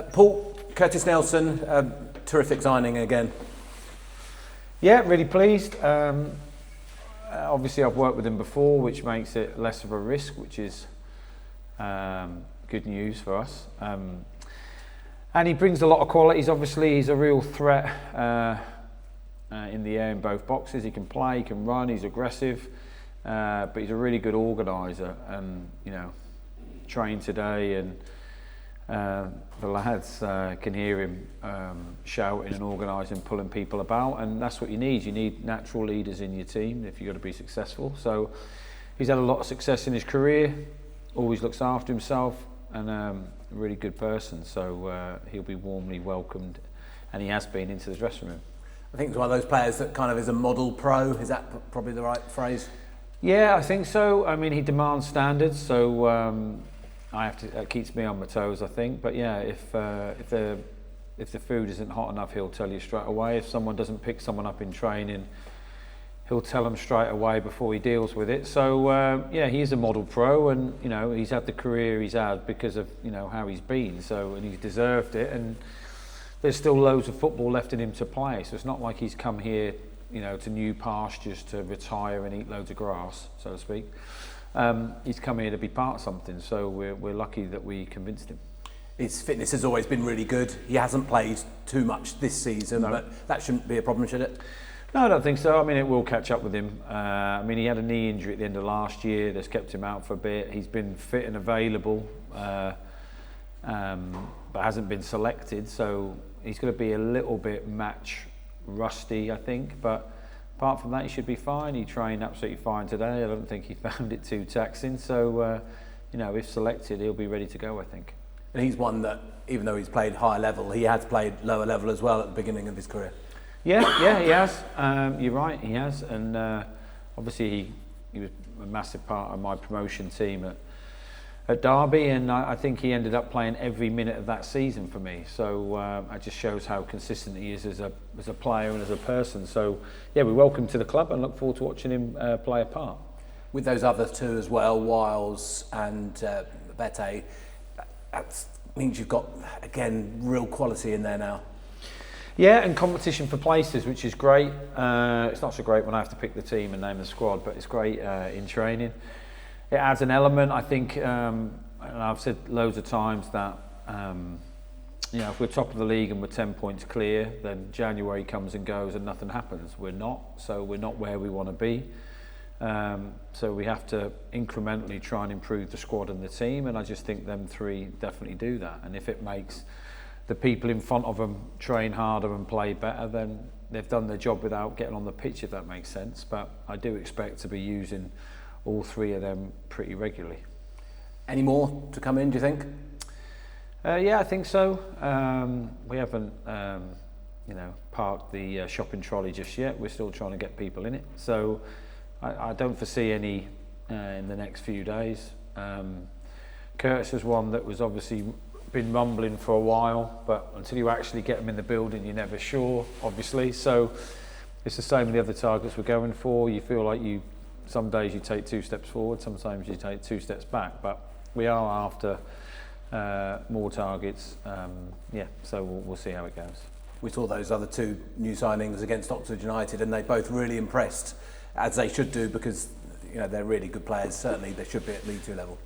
Paul, Curtis Nelson, terrific signing again. Yeah, really pleased. Obviously I've worked with him before, which makes it less of a risk, which is good news for us. And he brings a lot of qualities. Obviously he's a real threat in the air in both boxes. He can play, he can run, he's aggressive, but he's a really good organiser. And trained today, and the lads can hear him shouting and organising, pulling people about, and that's what you need. You need natural leaders in your team if you're going to be successful. So he's had a lot of success in his career, always looks after himself, and a really good person. So he'll be warmly welcomed, and he has been, into the dressing room. I think he's one of those players that kind of is a model pro. Is that probably the right phrase? Yeah, I think so. I mean, he demands standards, so it keeps me on my toes, I think. But yeah, if the food isn't hot enough, he'll tell you straight away. If someone doesn't pick someone up in training, he'll tell them straight away before he deals with it. So yeah, he is a model pro, and he's had the career he's had because of how he's been. So, and he's deserved it. And there's still loads of football left in him to play. So it's not like he's come here, to new pastures to retire and eat loads of grass, so to speak. He's come here to be part of something, so we're lucky that we convinced him. His fitness has always been really good. He hasn't played too much this season, but that shouldn't be a problem, should it? No, I don't think so. I mean, it will catch up with him. He had a knee injury at the end of last year that's kept him out for a bit. He's been fit and available, but hasn't been selected, so he's going to be a little bit match rusty, I think, but apart from that, he should be fine. He trained absolutely fine today. I don't think he found it too taxing. So, if selected, he'll be ready to go, I think. And he's one that, even though he's played higher level, he has played lower level as well at the beginning of his career. Yeah, he has. You're right, he has. And obviously, he was a massive part of my promotion team at Derby, and I think he ended up playing every minute of that season for me. So it just shows how consistent he is as a player and as a person. So yeah, we're welcome to the club and look forward to watching him play a part. With those other two as well, Wiles and Bete, that means you've got, again, real quality in there now. Yeah, and competition for places, which is great. It's not so great when I have to pick the team and name the squad, but it's great in training. It adds an element, I think, and I've said loads of times that if we're top of the league and we're 10 points clear, then January comes and goes and nothing happens. We're not, so we're not where we want to be. So we have to incrementally try and improve the squad and the team, and I just think them three definitely do that. And if it makes the people in front of them train harder and play better, then they've done their job without getting on the pitch, if that makes sense. But I do expect to be using all three of them pretty regularly. Any more to come in, do you think? Yeah, I think so. We haven't, parked the shopping trolley just yet. We're still trying to get people in it. So I don't foresee any in the next few days. Curtis was one that was obviously been rumbling for a while, but until you actually get them in the building, you're never sure, obviously. So it's the same with the other targets we're going for. You feel like some days you take 2 steps forward, sometimes you take 2 steps back, but we are after more targets. So we'll see how it goes. We saw those other 2 new signings against Oxford United, and they both really impressed, as they should do, because they're really good players. Certainly they should be at League 2 level.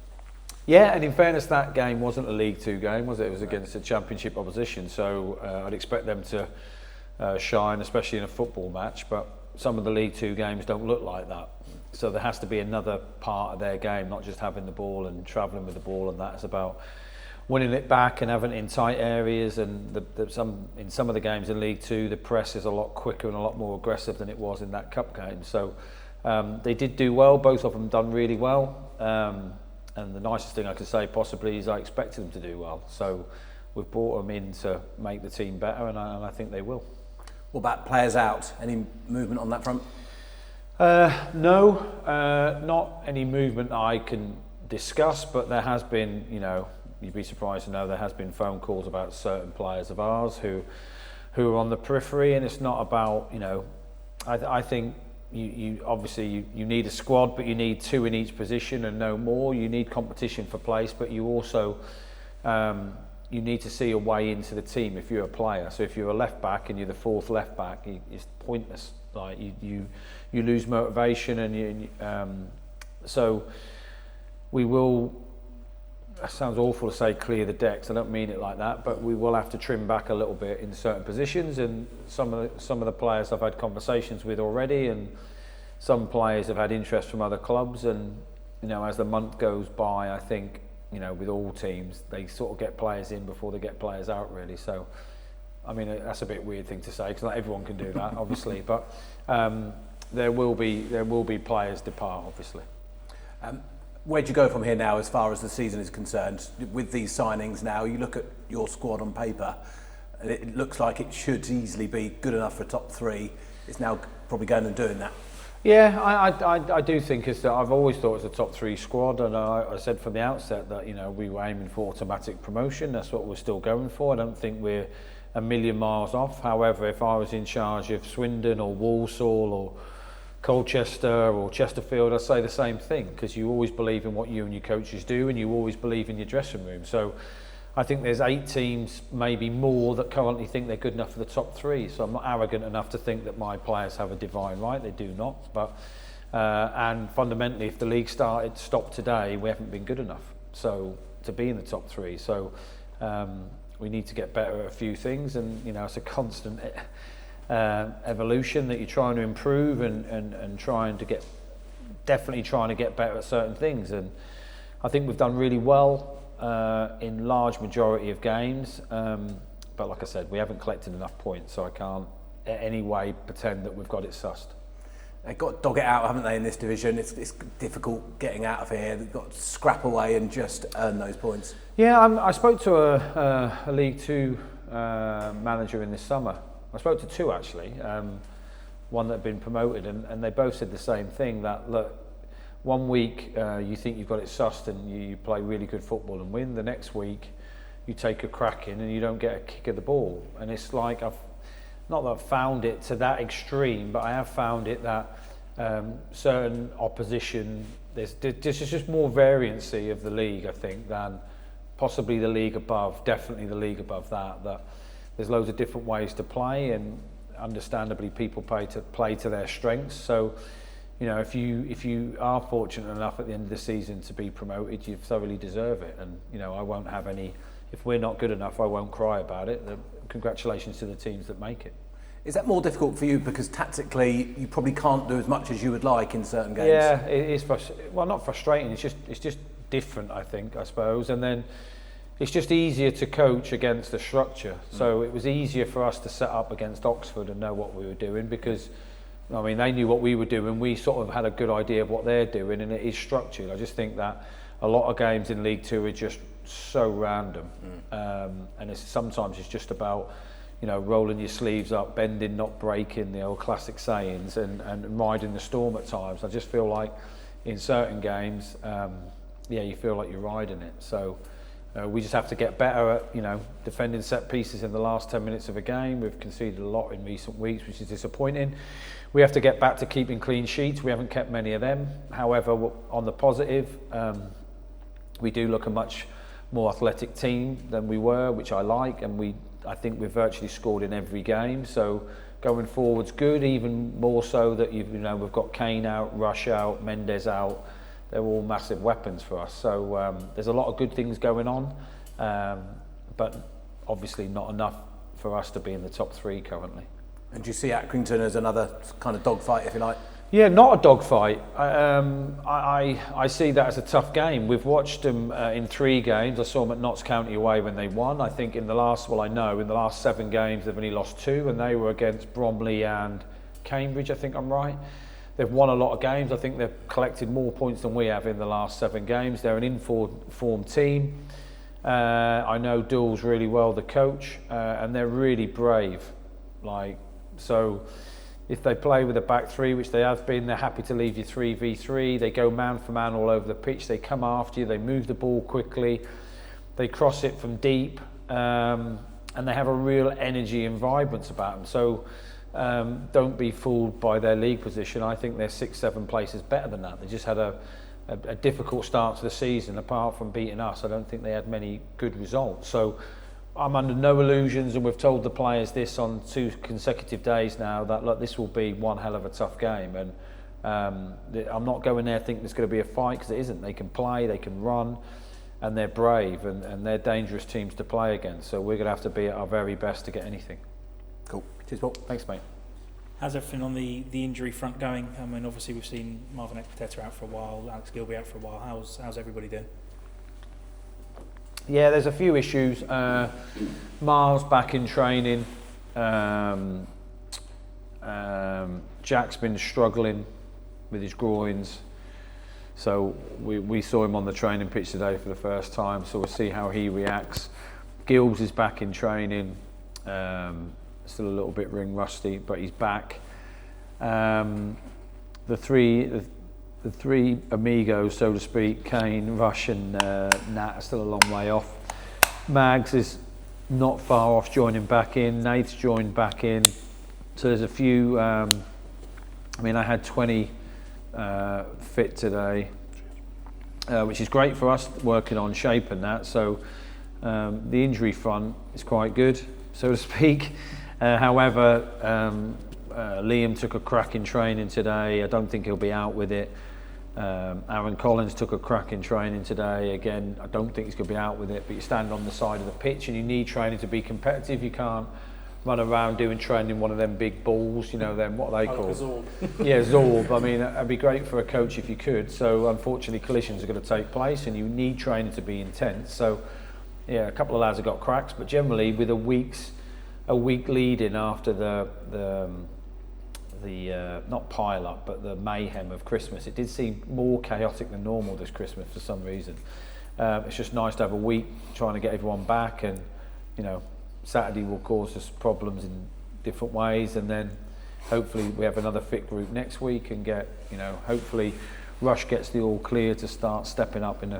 Yeah, and in fairness, that game wasn't a League 2 game, was it? It was against a Championship opposition, so I'd expect them to shine, especially in a football match, but some of the League 2 games don't look like that. So there has to be another part of their game, not just having the ball and travelling with the ball, and that's about winning it back and having it in tight areas. And in some of the games in League 2, the press is a lot quicker and a lot more aggressive than it was in that cup game. So they did do well, both of them done really well. And the nicest thing I could say possibly is I expected them to do well. So we've brought them in to make the team better, and I think they will. What about players out? Any movement on that front? No, not any movement I can discuss, but there has been, you'd be surprised to know there has been phone calls about certain players of ours who are on the periphery, and it's not about, I think you obviously you need a squad, but you need 2 in each position and no more. You need competition for place, but you also you need to see a way into the team if you're a player. So if you're a left back and you're the fourth left back, it's pointless. Like you lose motivation, and so we will. It sounds awful to say clear the decks. I don't mean it like that, but we will have to trim back a little bit in certain positions. And some of the players I've had conversations with already, and some players have had interest from other clubs. And as the month goes by, I think with all teams, they sort of get players in before they get players out, really. So, I mean, that's a bit weird thing to say because not everyone can do that, obviously. But there will be players depart, obviously. Where do you go from here now as far as the season is concerned? With these signings now, you look at your squad on paper, and it looks like it should easily be good enough for a top three. It's now probably going and doing that. Yeah, I do think it's that I've always thought it's a top three squad, and I said from the outset that we were aiming for automatic promotion. That's what we're still going for. I don't think we're a million miles off. However, if I was in charge of Swindon or Walsall or Colchester or Chesterfield, I'd say the same thing, because you always believe in what you and your coaches do, and you always believe in your dressing room. So I think there's 8 teams, maybe more, that currently think they're good enough for the top 3. So I'm not arrogant enough to think that my players have a divine right. They do not. But and fundamentally, if the league stopped today, we haven't been good enough to be in the top 3. So we need to get better at a few things, and it's a constant evolution that you're trying to improve and trying to get better at certain things. And I think we've done really well in large majority of games, but like I said, we haven't collected enough points, so I can't in any way pretend that we've got it sussed. They've got to dog it out, haven't they, in this division? It's difficult getting out of here. They've got to scrap away and just earn those points. Yeah, I spoke to a League Two manager in this summer. I spoke to 2 actually, one that had been promoted, and they both said the same thing, that look, one week you think you've got it sussed and you play really good football and win. The next week you take a crack in and you don't get a kick of the ball. And it's like, not that I've found it to that extreme, but I have found it that certain opposition, there's just more variancy of the league, I think, than possibly the league above, definitely the league above that there's loads of different ways to play, and understandably people play to their strengths. So, if you are fortunate enough at the end of the season to be promoted, you thoroughly deserve it. And I won't have any. If we're not good enough, I won't cry about it. Congratulations to the teams that make it. Is that more difficult for you because tactically you probably can't do as much as you would like in certain games? Yeah, it is not frustrating. It's just different, I suppose. And then it's just easier to coach against the structure. So it was easier for us to set up against Oxford and know what we were doing, because they knew what we were doing. We sort of had a good idea of what they're doing, and it is structured. I just think that a lot of games in League Two are just so random, and sometimes it's just about rolling your sleeves up, bending, not breaking, the old classic sayings, and riding the storm at times. I just feel like in certain games, you feel like you're riding it. So. We just have to get better at defending set pieces in the last 10 minutes of a game. We've conceded a lot in recent weeks, which is disappointing. We have to get back to keeping clean sheets. We haven't kept many of them. However, on the positive, we do look a much more athletic team than we were, which I like, and I think we've virtually scored in every game. So going forward's good, even more so that we've got Kane out, Rush out, Mendes out. They're all massive weapons for us. So there's a lot of good things going on, but obviously not enough for us to be in the top 3 currently. And do you see Accrington as another kind of dogfight, if you like? Yeah, not a dogfight. I see that as a tough game. We've watched them in 3 games. I saw them at Notts County away when they won. I think in the last 7 games they've only lost 2, and they were against Bromley and Cambridge, I think I'm right. They've won a lot of games. I think they've collected more points than we have in the last 7 games. They're an informed team. I know Dools really well, the coach, and they're really brave. So if they play with a back 3, which they have been, they're happy to leave you 3v3. They go man for man all over the pitch. They come after you. They move the ball quickly. They cross it from deep, and they have a real energy and vibrance about them. So. Don't be fooled by their league position. I think they're 6-7 places better than that. They just had a a difficult start to the season. Apart from beating us, I don't think they had many good results. So I'm under no illusions, and we've told the players this on 2 consecutive days now, that look, this will be one hell of a tough game, and I'm not going there thinking there's going to be a fight, because it isn't. They can play, they can run, and they're brave, and they're dangerous teams to play against. So we're going to have to be at our very best to get anything. Cool. Cheers, Paul. Thanks, mate. How's everything on the injury front going? I mean, obviously we've seen Marvin Ekpiteta out for a while, Alex Gilby out for a while. How's everybody doing? Yeah, there's a few issues. Miles back in training. Jack's been struggling with his groins. So we saw him on the training pitch today for the first time, so we'll see how he reacts. Gilbs is back in training. Still a little bit ring rusty, but he's back. The three amigos, so to speak, Kane, Rush and Nat, are still a long way off. Mags is not far off joining back in. Nate's joined back in. So there's a few. I had 20 fit today, which is great for us, working on shape and that. So the injury front is quite good, so to speak. However, Liam took a crack in training today. I don't think he'll be out with it. Aaron Collins took a crack in training today. Again, I don't think he's going to be out with it, but you stand on the side of the pitch and you need training to be competitive. You can't run around doing training in one of them big balls, them, what are they called? Zorb. Yeah, Zorb. I mean, it'd be great for a coach if you could. So unfortunately, collisions are going to take place and you need training to be intense. So yeah, a couple of lads have got cracks, but generally with a week lead in after the not pile up, but the mayhem of Christmas, it did seem more chaotic than normal this Christmas for some reason. It's just nice to have a week trying to get everyone back, and Saturday will cause us problems in different ways, and then hopefully we have another fit group next week and get, hopefully Rush gets the all clear to start stepping up in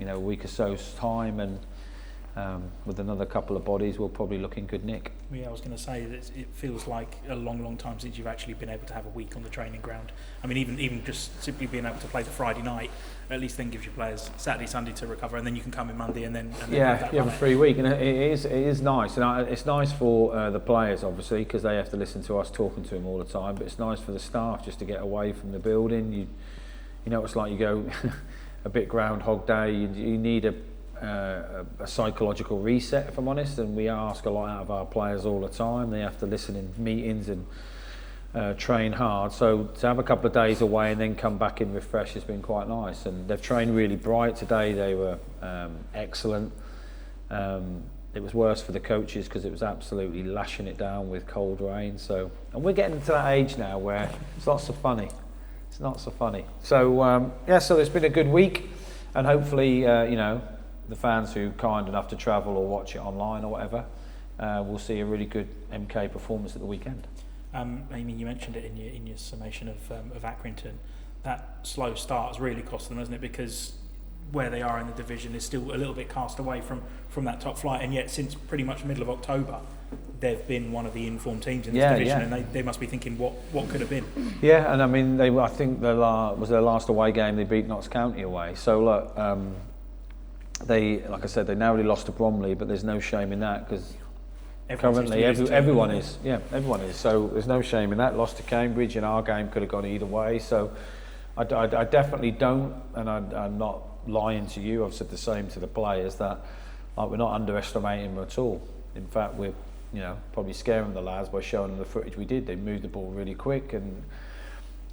a week or so's time, and with another couple of bodies, we'll probably look in good nick. Yeah, I was going to say that it feels like a long time since you've actually been able to have a week on the training ground. I mean, even just simply being able to play the Friday night, at least then gives you players Saturday, Sunday to recover, and then you can come in Monday and then you have a free week, and it is nice, and it's nice for the players obviously, because they have to listen to us talking to them all the time. But it's nice for the staff just to get away from the building. You it's like you go a bit Groundhog Day. You need a psychological reset, if I'm honest, and we ask a lot out of our players all the time. They have to listen in meetings and train hard, so to have a couple of days away and then come back in refreshed has been quite nice. And they've trained really bright today. They were excellent. It was worse for the coaches because it was absolutely lashing it down with cold rain. So, and we're getting to that age now where it's not so funny. It's not so funny. So so it's been a good week, and hopefully the fans who are kind enough to travel or watch it online or whatever will see a really good MK performance at the weekend. Amy, you mentioned it in your summation of Accrington. That slow start has really cost them, hasn't it? Because where they are in the division is still a little bit cast away from that top flight, and yet since pretty much middle of October, they've been one of the informed teams in this division, and they must be thinking what could have been. Yeah, and I mean, I think was their last away game. They beat Notts County away. So look, they, like I said, they narrowly lost to Bromley, but there's no shame in that because currently everyone is. So there's no shame in that. Lost to Cambridge, and our game could have gone either way. So I definitely don't, and I'm not lying to you. I've said the same to the players that we're not underestimating them at all. In fact, we're probably scaring the lads by showing them the footage we did. They moved the ball really quick, and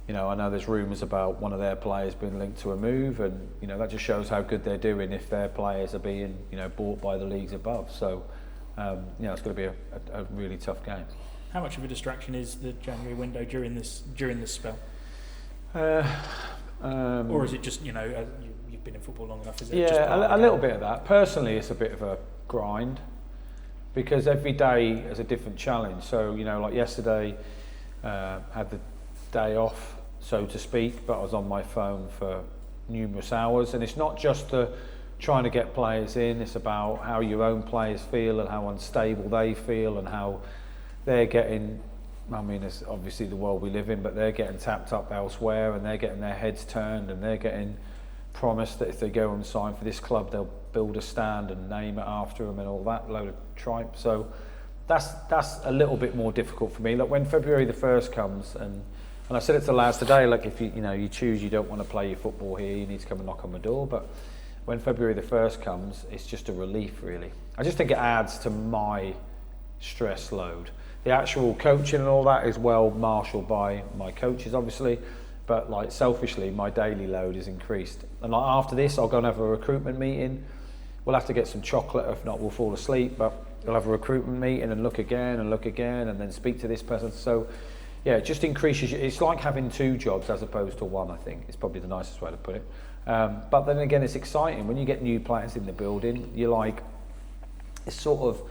I know there's rumours about one of their players being linked to a move, and that just shows how good they're doing if their players are being bought by the leagues above. So it's going to be a really tough game. How much of a distraction is the January window during this spell? Or is it just you've been in football long enough? Is it just a little bit of that. Personally, it's a bit of a grind because every day is a different challenge. So like yesterday, had the day off, so to speak, but I was on my phone for numerous hours, and it's not just trying to get players in, it's about how your own players feel and how unstable they feel and how they're getting, it's obviously the world we live in, but they're getting tapped up elsewhere and they're getting their heads turned and they're getting promised that if they go and sign for this club, they'll build a stand and name it after them and all that load of tripe. So that's a little bit more difficult for me. Like when February the 1st comes, and I said it to the lads today, like if you choose you don't want to play your football here, you need to come and knock on my door. But when February the 1st comes, it's just a relief, really. I just think it adds to my stress load. The actual coaching and all that is well marshalled by my coaches, obviously, but like selfishly, my daily load is increased. And like after this, I'll go and have a recruitment meeting. We'll have to get some chocolate, if not we'll fall asleep, but we'll have a recruitment meeting and look again, and then speak to this person. So yeah, it just increases. It's like having 2 jobs as opposed to 1, I think. It's probably the nicest way to put it. But then again, it's exciting. When you get new players in the building, you're like, it's sort of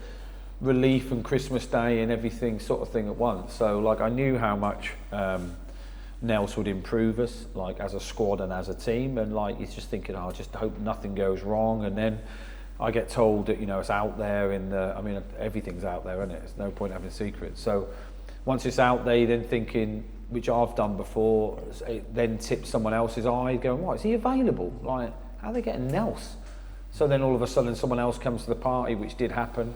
relief and Christmas Day and everything sort of thing at once. So like I knew how much Nels would improve us, like as a squad and as a team, and like you're just thinking, I just hope nothing goes wrong. And then I get told that it's out there everything's out there, isn't it? There's no point having secrets. So once it's out there, you're then thinking, which I've done before, it then tips someone else's eye, going, what, is he available? Like, how are they getting Nels? So then all of a sudden someone else comes to the party, which did happen.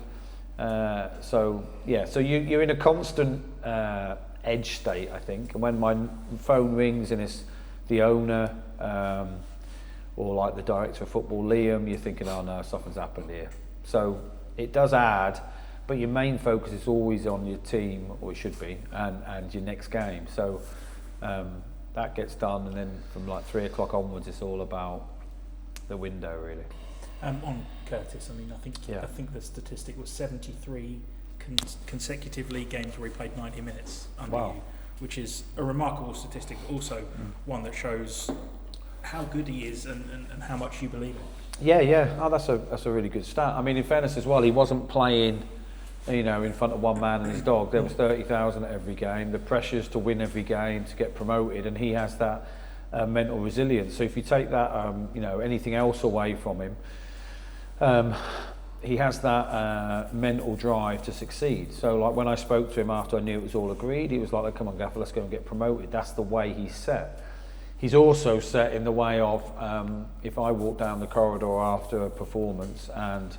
So you're in a constant edge state, I think. And when my phone rings and it's the owner or like the director of football, Liam, you're thinking, oh no, something's happened here. So it does add, but your main focus is always on your team, or it should be, and your next game. So that gets done, and then from like 3 o'clock onwards, it's all about the window, really. On Curtis, I think the statistic was 73 consecutive league games where he played 90 minutes under you, which is a remarkable statistic, but also one that shows how good he is and how much you believe in. Yeah. Oh, that's a really good stat. I mean, in fairness as well, he wasn't playing, in front of one man and his dog. There was 30,000 at every game. The pressures to win every game, to get promoted, and he has that mental resilience. So if you take that, anything else away from him, he has that mental drive to succeed. So like when I spoke to him after I knew it was all agreed, he was like, come on Gaffer, let's go and get promoted. That's the way he's set. He's also set in the way of, if I walk down the corridor after a performance and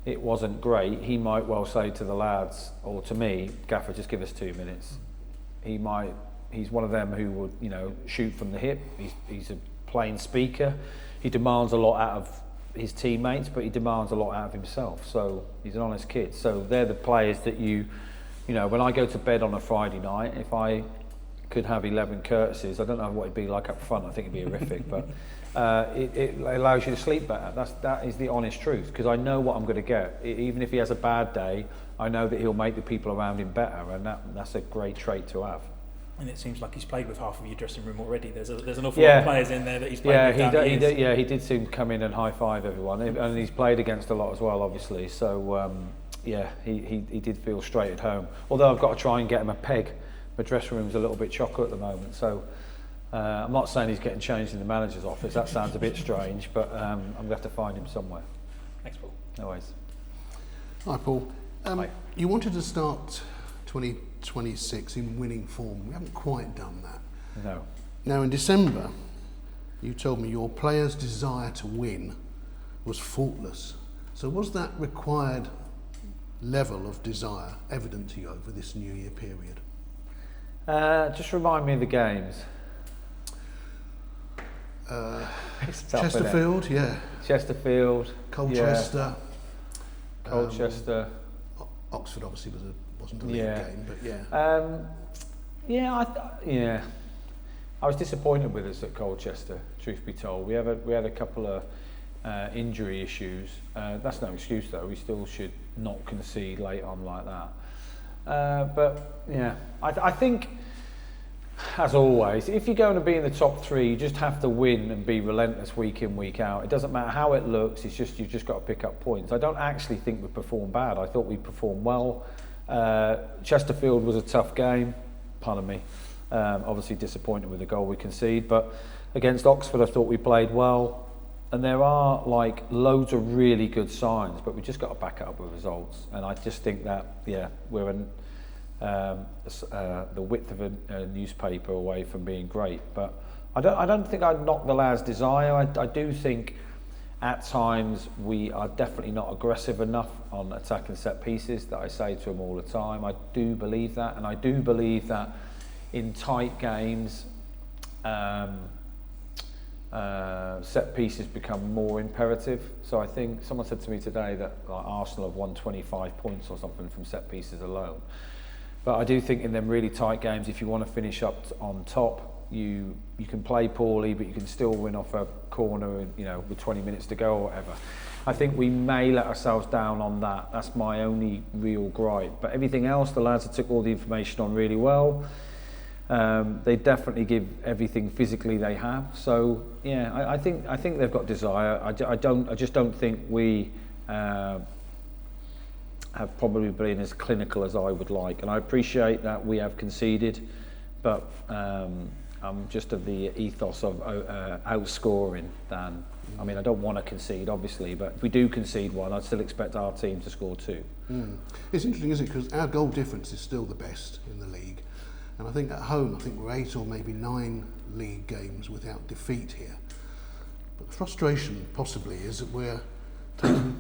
it wasn't great, he might well say to the lads, or to me, Gaffer, just give us 2 minutes. He's one of them who would, shoot from the hip. He's a plain speaker. He demands a lot out of his teammates, but he demands a lot out of himself. So he's an honest kid. So they're the players that when I go to bed on a Friday night, if I could have 11 Curtises, I don't know what it'd be like up front. I think it'd be horrific, but it allows you to sleep better. That is the honest truth, because I know what I'm going to get. Even if he has a bad day, I know that he'll make the people around him better, and that's a great trait to have. And it seems like he's played with half of your dressing room already. There's an awful lot of players in there that he's played with. He did seem to come in and high five everyone, and he's played against a lot as well, obviously. So he did feel straight at home. Although I've got to try and get him a peg. My dressing room's a little bit chocker at the moment, so I'm not saying he's getting changed in the manager's office. That sounds a bit strange, but I'm going to have to find him somewhere. Thanks, Paul. No worries. Hi, Paul. Hi. You wanted to start 2026 in winning form. We haven't quite done that. No. Now, in December, you told me your players' desire to win was faultless. So was that required level of desire evident to you over this New Year period? Just remind me of the games. Chesterfield, yeah. Chesterfield. Colchester. Yeah. Colchester. Oxford obviously wasn't a league game, but yeah. I was disappointed with us at Colchester, truth be told. We had a couple of injury issues. That's no excuse though. We still should not concede late on like that. But yeah, I think, as always, if you're going to be in the top 3, you just have to win and be relentless week in, week out. It doesn't matter how it looks. It's just you've just got to pick up points. I don't actually think we performed bad. I thought we performed well. Chesterfield was a tough game. Pardon me. Obviously disappointed with the goal we conceded, but against Oxford, I thought we played well. And there are like loads of really good signs, but we just got to back it up with results. And I just think that we're the width of a newspaper away from being great. But I don't think I'd knock the lads' desire. I do think at times we are definitely not aggressive enough on attacking set pieces. That I say to them all the time. I do believe that, and I do believe that in tight games, set pieces become more imperative. So I think someone said to me today that like, Arsenal have won 25 points or something from set pieces alone. But I do think in them really tight games, if you want to finish up on top, you can play poorly, but you can still win off a corner, you know, with 20 minutes to go or whatever. I think we may let ourselves down on that. That's my only real gripe. But everything else, the lads have took all the information on really well. They definitely give everything physically they have. So yeah, I think they've got desire. I just don't think we have probably been as clinical as I would like. And I appreciate that we have conceded, but I'm just of the ethos of outscoring than. I mean, I don't want to concede, obviously, but if we do concede one, I'd still expect our team to score two. It's interesting, isn't it? Because our goal difference is still the best in the league. And I think at home, we're 8 or maybe 9 league games without defeat here. But the frustration possibly is that we're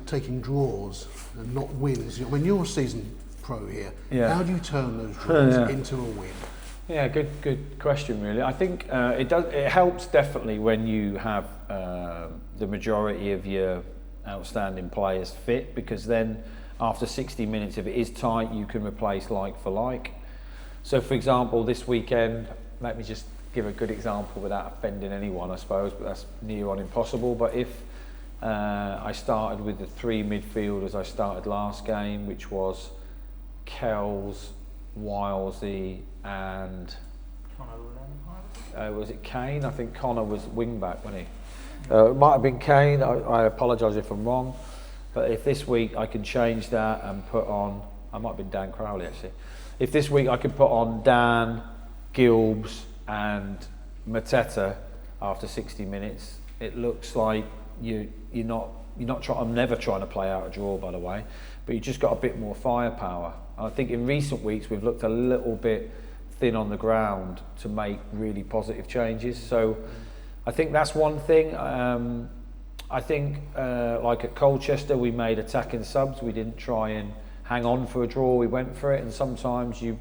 taking draws and not wins. I mean, you're a seasoned pro here. Yeah. How do you turn those draws into a win? Yeah, good question, really. I think it helps definitely when you have the majority of your outstanding players fit, because then after 60 minutes, if it is tight, you can replace like for like. So, for example, this weekend, let me just give a good example without offending anyone, I suppose, but that's near on impossible. But if I started with the 3 midfielders I started last game, which was Kells, Wilesy and was it Kane? I think Connor was wing back, wasn't he? It might have been Kane. I apologise if I'm wrong. But if this week I can change that and put on, I might have been Dan Crowley actually. If this week I could put on Dan, Gilbs and Mateta after 60 minutes, it looks like you're not trying. I'm never trying to play out a draw, by the way, but you just got a bit more firepower. I think in recent weeks we've looked a little bit thin on the ground to make really positive changes. So I think that's one thing. I think like at Colchester we made attacking subs. We didn't try and hang on for a draw. We went for it, and sometimes you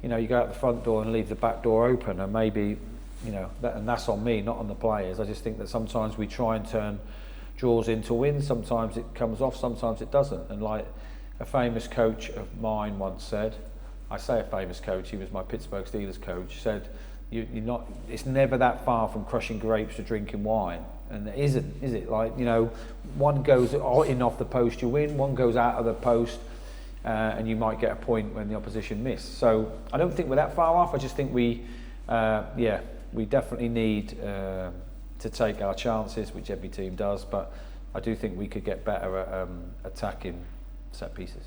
go out the front door and leave the back door open, and maybe and that's on me, not on the players. I just think that sometimes we try and turn draws into wins. Sometimes it comes off, sometimes it doesn't. And like a famous coach of mine once said, I say a famous coach, he was my Pittsburgh Steelers coach, said, it's never that far from crushing grapes to drinking wine. And it isn't, is it? Like, one goes in off the post, you win, one goes out of the post, and you might get a point when the opposition miss. So I don't think we're that far off. I just think we definitely need to take our chances, which every team does, but I do think we could get better at attacking set pieces.